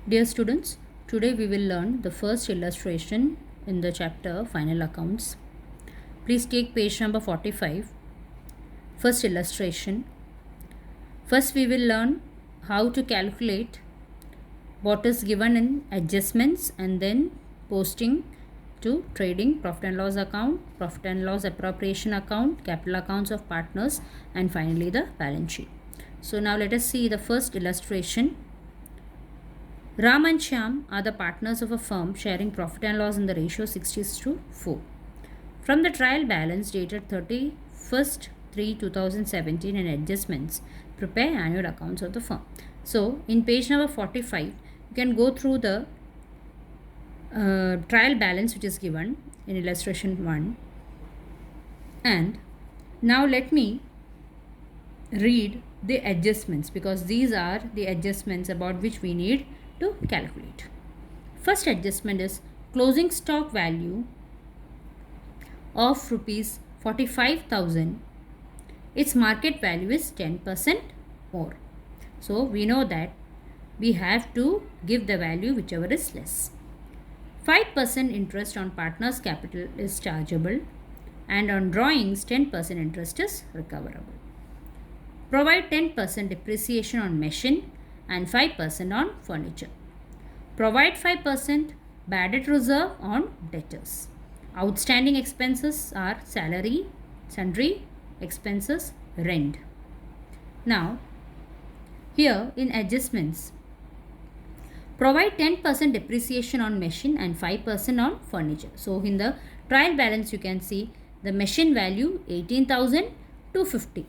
Dear students, today we will learn the first illustration in the chapter Final Accounts. Please take page number 45. First illustration. First we will learn how to calculate what is given in adjustments and then posting to trading, profit and loss account, profit and loss appropriation account, capital accounts of partners, and finally the balance sheet. So now let us see the first illustration. Ram and Shyam are the partners of a firm sharing profit and loss in the ratio 60:4. From the trial balance dated 31st 3 2017 and adjustments, prepare annual accounts of the firm. So, in page number 45, you can go through the trial balance which is given in illustration 1. And now let me read the adjustments, because these are the adjustments about which we need to calculate. First adjustment is closing stock value of rupees 45,000. Its market value is 10% more. So we know that we have to give the value whichever is less. 5% interest on partners' capital is chargeable, and on drawings 10% interest is recoverable. Provide 10% depreciation on machine and 5% on furniture. Provide 5% bad debt reserve on debtors. Outstanding expenses are salary, sundry expenses, rent. Now, here in adjustments, provide 10% depreciation on machine and 5% on furniture. So, in the trial balance, you can see the machine value 18,250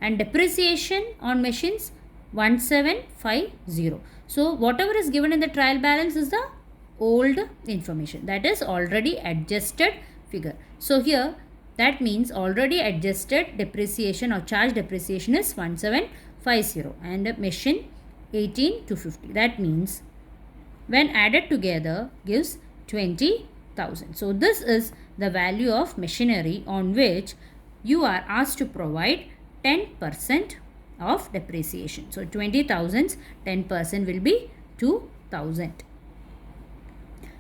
and depreciation on machines 1750. So, whatever is given in the trial balance is the old information, that is already adjusted figure. So, here that means already adjusted depreciation or charge depreciation is 1750 and machine 18,250. That means when added together gives 20,000. So, this is the value of machinery on which you are asked to provide 10% of depreciation. So, 20,000's 10% will be 2,000.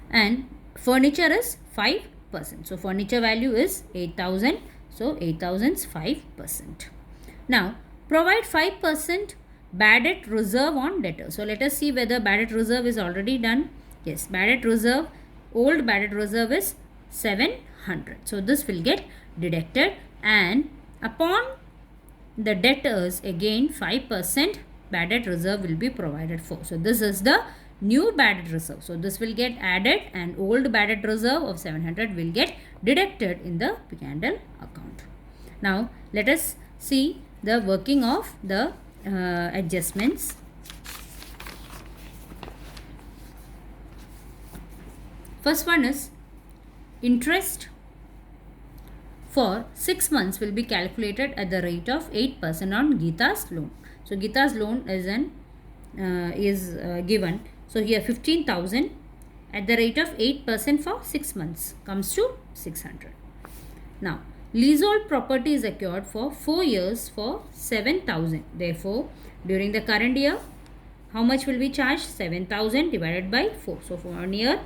And furniture is 5%. So, furniture value is 8,000. So, 8,000's 5%. Now, provide 5% bad debt reserve on debtors. So, let us see whether bad debt reserve is already done. Yes, bad debt reserve, old bad debt reserve is 700. So, this will get deducted, and upon the debtors again 5% bad debt reserve will be provided for. So, this is the new bad debt reserve. So, this will get added and old bad debt reserve of 700 will get deducted in the P&L account. Now, let us see the working of the adjustments. First one is interest for 6 months will be calculated at the rate of 8% on Geeta's loan. So, Geeta's loan is given. So, here 15,000 at the rate of 8% for 6 months comes to 600. Now, leasehold property is acquired for 4 years for 7,000. Therefore, during the current year, how much will be charged? 7,000 divided by 4. So, for 1 year,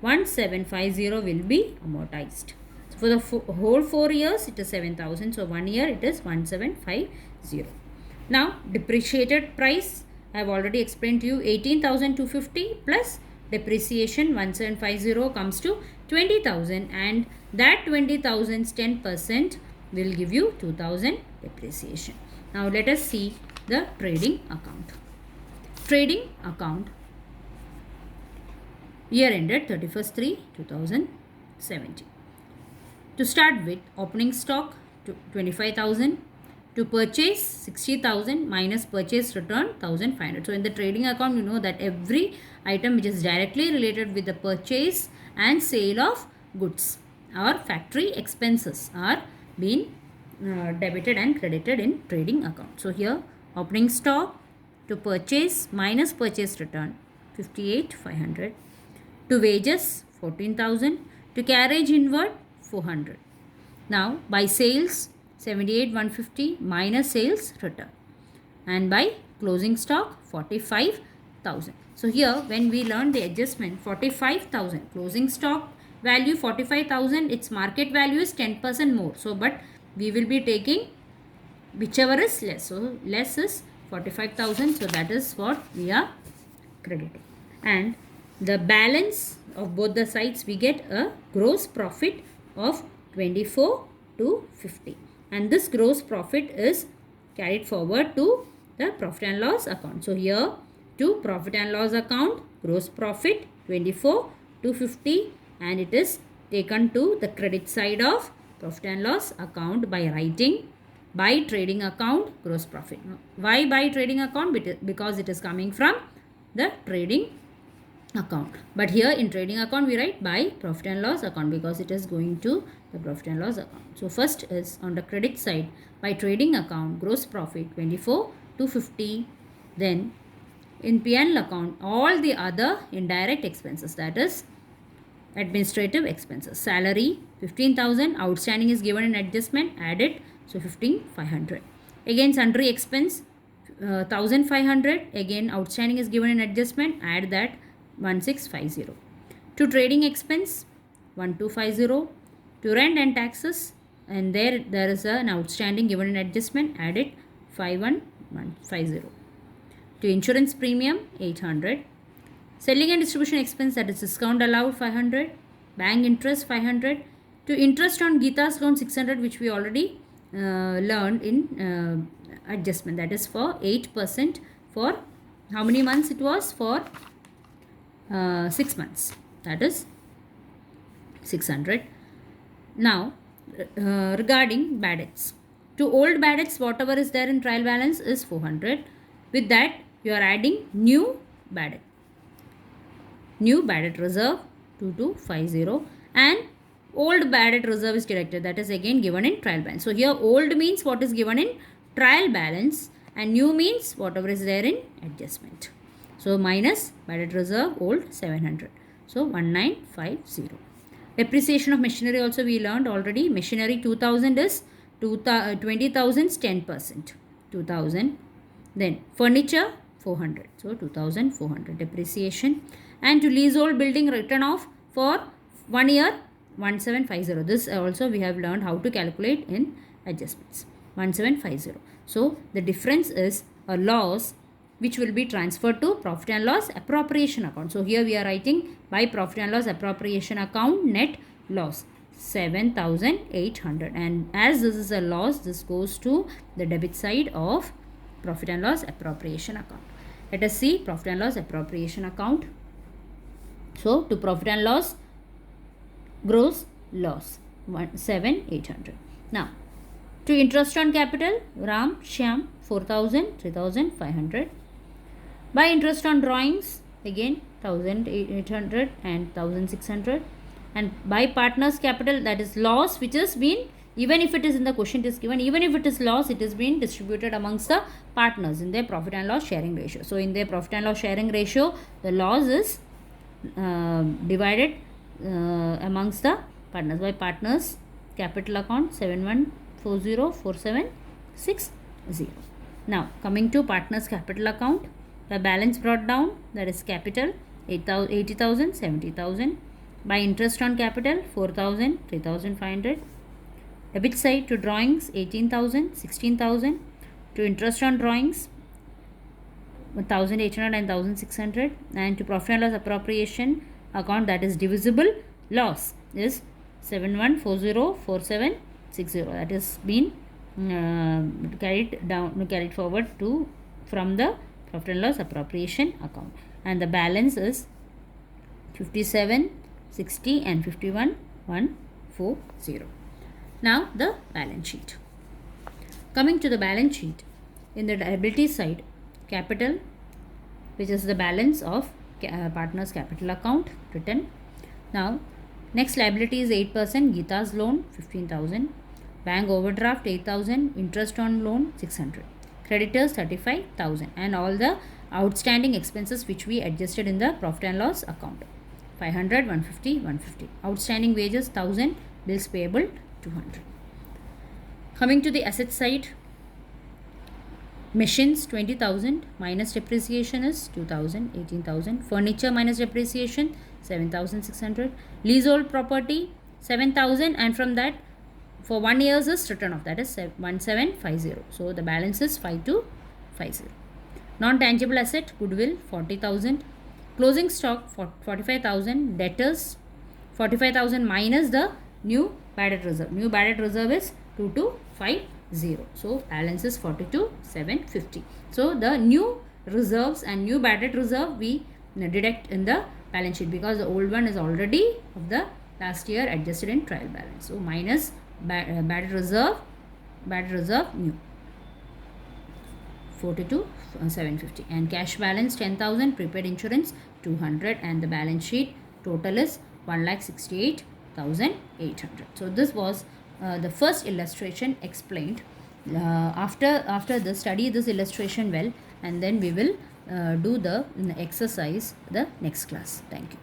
1750 will be amortized. So, for the whole 4 years, it is 7,000. So, 1 year, it is 1750. Now, depreciated price, I have already explained to you, 18,250 plus depreciation 1750 comes to 20,000, and that 20,000's 10% will give you 2,000 depreciation. Now, let us see the trading account. Trading account year ended 31st 3 2017. To start with, opening stock 25,000. To purchase 60,000 minus purchase return 1,500. So, in the trading account, you know that every item which is directly related with the purchase and sale of goods or factory expenses are being debited and credited in trading account. So, here opening stock to purchase minus purchase return 58,500. To wages 14,000. To carriage inward 400. Now, by sales 78,150 minus sales return, and by closing stock 45,000. So here when we learn the adjustment, 45,000 closing stock value 45,000, its market value is 10% more. So but we will be taking whichever is less. So less is 45,000. So that is what we are crediting. And the balance of both the sides, we get a gross profit of 24 to 50. And this gross profit is carried forward to the profit and loss account. So here to profit and loss account, gross profit 24 to 50, and it is taken to the credit side of profit and loss account by writing by trading account gross profit. Why by trading account? Because it is coming from the trading account. But here in trading account we write by profit and loss account because it is going to the profit and loss account. So first is on the credit side by trading account gross profit 24 to 50. Then in P&L account all the other indirect expenses, that is administrative expenses. Salary 15,000, outstanding is given in adjustment, add it, so 15,500. Again sundry expense 1,500, again outstanding is given in adjustment, add that 1,650. To trading expense 1,250. To rent and taxes, and there is an outstanding given in adjustment, add it 5,150. To insurance premium 800. Selling and distribution expense, that is discount allowed 500. Bank interest 500. To interest on Geeta's loan 600, which we already learned in adjustment, that is for 8% for how many months it was? For 6 months, that is 600. Now regarding bad debts, to old bad debts whatever is there in trial balance is 400. With that you are adding new bad debt. New bad debt reserve 2250, and old bad debt reserve is deducted, that is again given in trial balance. So here old means what is given in trial balance and new means whatever is there in adjustment. So minus bad debt reserve old 700, so 1950. Depreciation of machinery also we learned already. Machinery 2000 is 20,000 is 10%, 2000. Then furniture 400, so 2,400 depreciation. And to leasehold building written off for 1 year 1750. This also we have learned how to calculate in adjustments, 1750. So the difference is a loss which will be transferred to profit and loss appropriation account. So here we are writing by profit and loss appropriation account net loss 7,800, and as this is a loss, this goes to the debit side of profit and loss appropriation account. Let us see profit and loss appropriation account. So to profit and loss gross loss 7,800. Now to interest on capital, Ram Shyam 4,000, 3,500. By interest on drawings again 1,800 and 1,600. And by partners capital, that is loss which has been, even if it is in the question it is given, even if it is loss, it is being distributed amongst the partners in their profit and loss sharing ratio. So in their profit and loss sharing ratio, the loss is divided amongst the partners. By partners capital account 71404760. Now coming to partners capital account, the balance brought down, that is capital 80,000, 70,000. By interest on capital 4,000, 3,500. Debit side to drawings 18,000, 16,000. To interest on drawings 1,800 and 1,600. And to profit and loss appropriation account, that is divisible loss, is 71404760. That is been carried forward to from the profit and loss appropriation account, and the balance is 57, 60 and 51, 140. Now the balance sheet. Coming to the balance sheet, in the liability side, capital, which is the balance of partners capital account written. Now next liability is 8%, Geeta's loan 15,000, bank overdraft 8,000, interest on loan 600, creditors 35,000, and all the outstanding expenses which we adjusted in the profit and loss account 500, 150, 150. Outstanding wages 1,000, bills payable 200. Coming to the asset side, Machines 20,000 minus depreciation is 2,000, 18,000. Furniture minus depreciation 7,600. Leasehold property 7,000, and from that for 1 year's is written off, that is 1750. So the balance is 5250. Non-tangible asset goodwill 40,000. Closing stock 45,000. Debtors 45,000 minus the new bad debt reserve. New bad debt reserve is 2250. So balance is 42,750. So the new reserves and new bad debt reserve we deduct in the balance sheet, because the old one is already of the last year adjusted in trial balance. So minus bad debt reserve new 42,750, and cash balance 10,000, prepaid insurance 200, and the balance sheet total is 1,68,800. So this was the first illustration explained. After this, study this illustration well, and then we will do the exercise the next class. Thank you.